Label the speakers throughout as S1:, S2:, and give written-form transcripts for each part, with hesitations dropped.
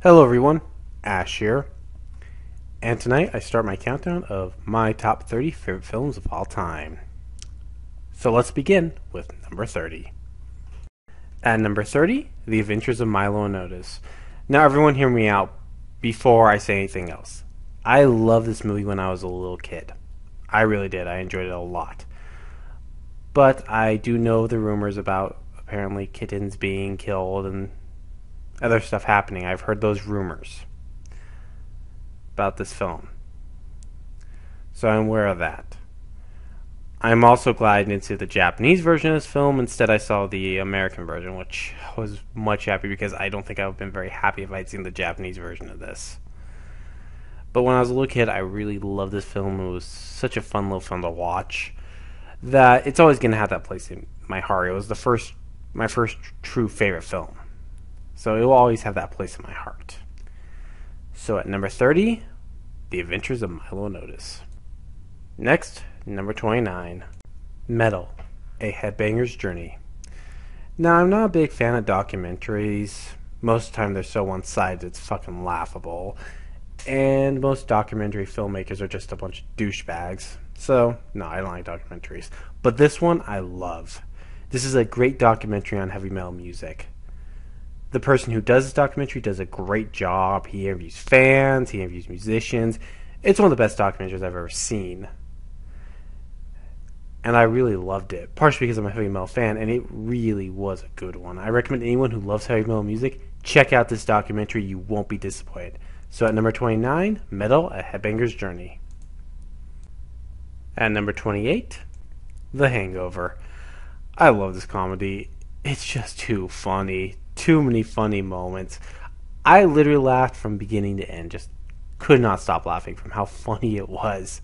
S1: Hello everyone, Ash here, and tonight I start my countdown of my top 30 favorite films of all time. So let's begin with number 30. At number 30, The Adventures of Milo and Otis. Now everyone hear me out before I say anything else. I loved this movie when I was a little kid. I really did, I enjoyed it a lot. But I do know the rumors about apparently kittens being killed and other stuff happening. I've heard those rumors about this film. So I'm aware of that. I'm also glad I didn't see the Japanese version of this film. Instead, I saw the American version, which I was much happy because I don't think I would have been very happy if I'd seen the Japanese version of this. But when I was a little kid, I really loved this film. It was such a fun little film to watch that it's always going to have that place in my heart. It was my first true favorite film. So it will always have that place in my heart. So at number 30, The Adventures of Milo and Otis. Next, number 29, Metal, A Headbanger's Journey. Now, I'm not a big fan of documentaries. Most of the time they're so one-sided it's fucking laughable. And most documentary filmmakers are just a bunch of douchebags. So, no, I don't like documentaries. But this one, I love. This is a great documentary on heavy metal music. The person who does this documentary does a great job. He interviews fans, he interviews musicians. It's one of the best documentaries I've ever seen. And I really loved it, partially because I'm a heavy metal fan, and it really was a good one. I recommend anyone who loves heavy metal music, check out this documentary. You won't be disappointed. So at number 29, Metal, A Headbanger's Journey. At number 28, The Hangover. I love this comedy. It's just too funny. Too many funny moments. I literally laughed from beginning to end. Just could not stop laughing from how funny it was.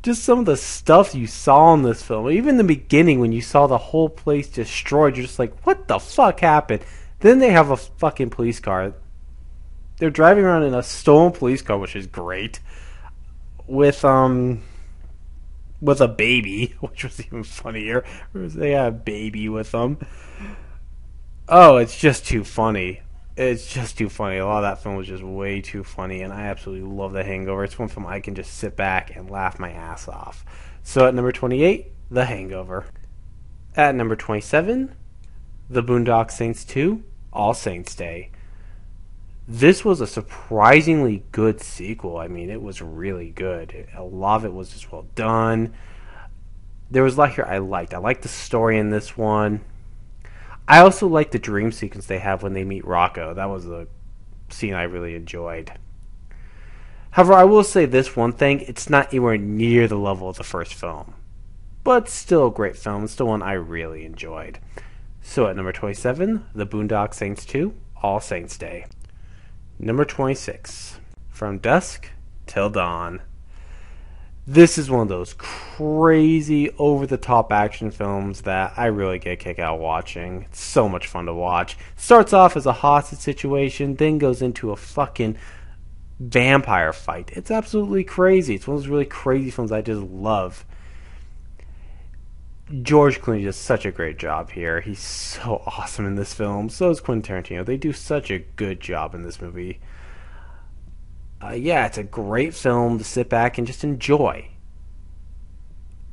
S1: Just some of the stuff you saw in this film. Even in the beginning when you saw the whole place destroyed, you're just like, what the fuck happened? Then they have a fucking police car. They're driving around in a stolen police car, which is great. With a baby, which was even funnier. They had a baby with them. Oh, it's just too funny. It's just too funny. A lot of that film was just way too funny, and I absolutely love The Hangover. It's one film I can just sit back and laugh my ass off. So at number 28, The Hangover. At number 27, The Boondock Saints 2, All Saints Day. This was a surprisingly good sequel. I mean, it was really good. A lot of it was just well done. There was a lot here I liked. I liked the story in this one. I also like the dream sequence they have when they meet Rocco. That was a scene I really enjoyed. However, I will say this one thing. It's not anywhere near the level of the first film. But still a great film. It's still one I really enjoyed. So at number 27, The Boondock Saints 2, All Saints Day. Number 26, From Dusk Till Dawn. This is one of those crazy, over-the-top action films that I really get a kick out watching. It's so much fun to watch. Starts off as a hostage situation, then goes into a fucking vampire fight. It's absolutely crazy. It's one of those really crazy films I just love. George Clooney does such a great job here. He's so awesome in this film. So is Quentin Tarantino. They do such a good job in this movie. Yeah, it's a great film to sit back and just enjoy.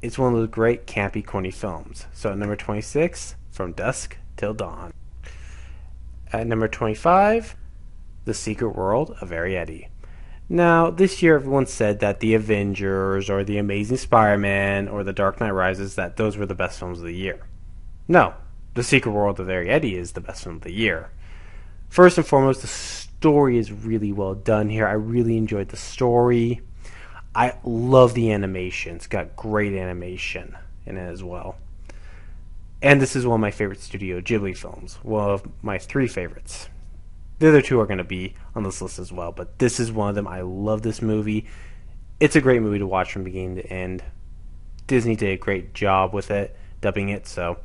S1: It's one of those great campy, corny films. So at number 26, From Dusk Till Dawn. At number 25, The Secret World of Arrietty. Now, this year everyone said that The Avengers or The Amazing Spider-Man or The Dark Knight Rises, that those were the best films of the year. No, The Secret World of Arrietty is the best film of the year. First and foremost, the story is really well done here. I really enjoyed the story. I love the animation. It's got great animation in it as well. And this is one of my favorite Studio Ghibli films. One of my 3 favorites. The other 2 are going to be on this list as well, but this is one of them. I love this movie. It's a great movie to watch from beginning to end. Disney did a great job with it, dubbing it. So,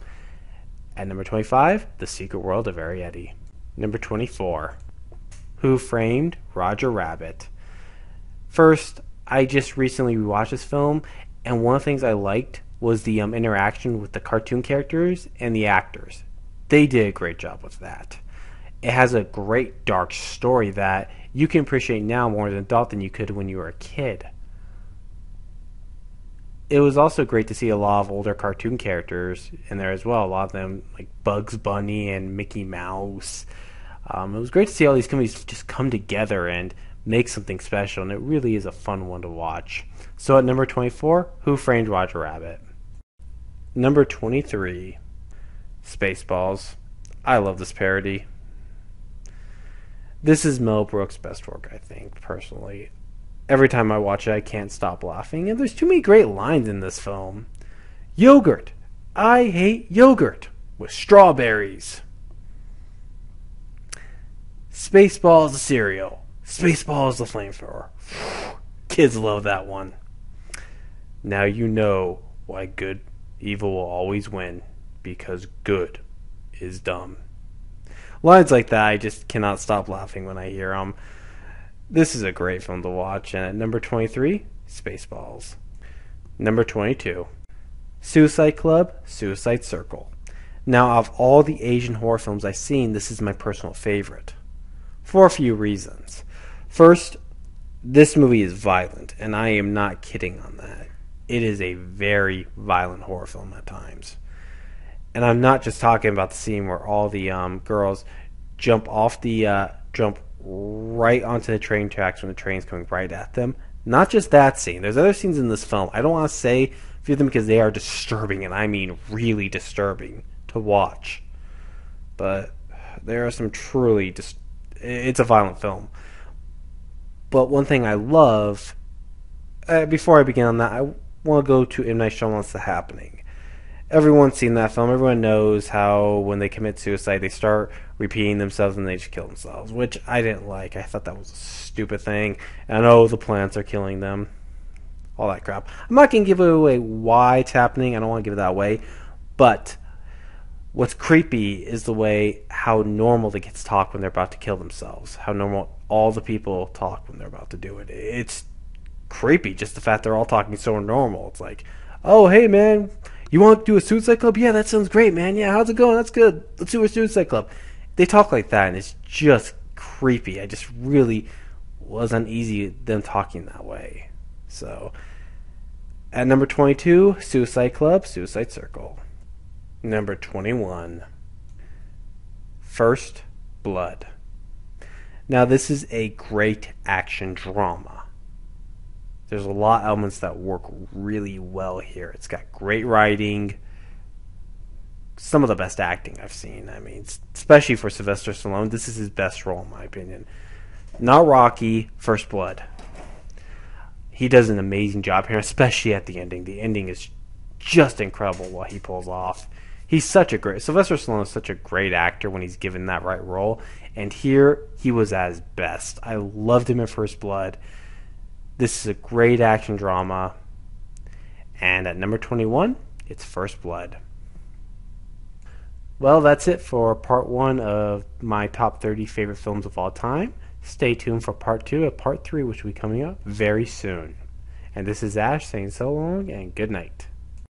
S1: at number 25, The Secret World of Arrietty. Number 24, Who Framed Roger Rabbit. First, I just recently rewatched this film, and one of the things I liked was the interaction with the cartoon characters and the actors. They did a great job with that. It has a great dark story that you can appreciate now more as an adult than you could when you were a kid. It was also great to see a lot of older cartoon characters in there as well. A lot of them, like Bugs Bunny and Mickey Mouse. It was great to see all these companies just come together and make something special, and it really is a fun one to watch. So at number 24, Who Framed Roger Rabbit? Number 23, Spaceballs. I love this parody. This is Mel Brooks' best work, I think, personally. Every time I watch it, I can't stop laughing, and there's too many great lines in this film. Yogurt. I hate yogurt with strawberries. Spaceballs the cereal. Spaceballs the flamethrower. Kids love that one. Now you know why evil will always win, because good is dumb. Lines like that, I just cannot stop laughing when I hear them. This is a great film to watch. And at number 23, Spaceballs. Number 22, Suicide Club, Suicide Circle. Now, of all the Asian horror films I've seen, this is my personal favorite. For a few reasons. First, this movie is violent, and I am not kidding on that. It is a very violent horror film at times. And I'm not just talking about the scene where all the girls jump right onto the train tracks when the train's coming right at them. Not just that scene. There's other scenes in this film. I don't want to say a few of them because they are disturbing, and I mean really disturbing to watch. But there are some truly it's a violent film. But one thing I love, before I begin on that, I want to go to M. Night Shyamalan's The Happening. Everyone's seen that film. Everyone knows how when they commit suicide, they start repeating themselves and they just kill themselves, which I didn't like. I thought that was a stupid thing. And the plants are killing them. All that crap. I'm not going to give away why it's happening. I don't want to give that away. But what's creepy is the way how normal the kids talk when they're about to kill themselves. How normal all the people talk when they're about to do it. It's creepy, just the fact they're all talking so normal. It's like, oh, hey, man, you want to do a Suicide Club? Yeah, that sounds great, man. Yeah, how's it going? That's good. Let's do a Suicide Club. They talk like that, and it's just creepy. I just really was uneasy with them talking that way. So, at number 22, Suicide Club, Suicide Circle. Number 21, First Blood. Now, this is a great action drama. There's a lot of elements that work really well here. It's got great writing, some of the best acting I've seen. I mean, especially for Sylvester Stallone, this is his best role in my opinion. Not Rocky, First Blood. He does an amazing job here, especially at the ending. The ending is just incredible what he pulls off. Sylvester Stallone is such a great actor when he's given that right role, and here he was at his best. I loved him in First Blood. This is a great action drama. And at number 21, it's First Blood. Well, that's it for part 1 of my top 30 favorite films of all time. Stay tuned for part 2 and part 3, which will be coming up very soon. And this is Ash saying so long and good night.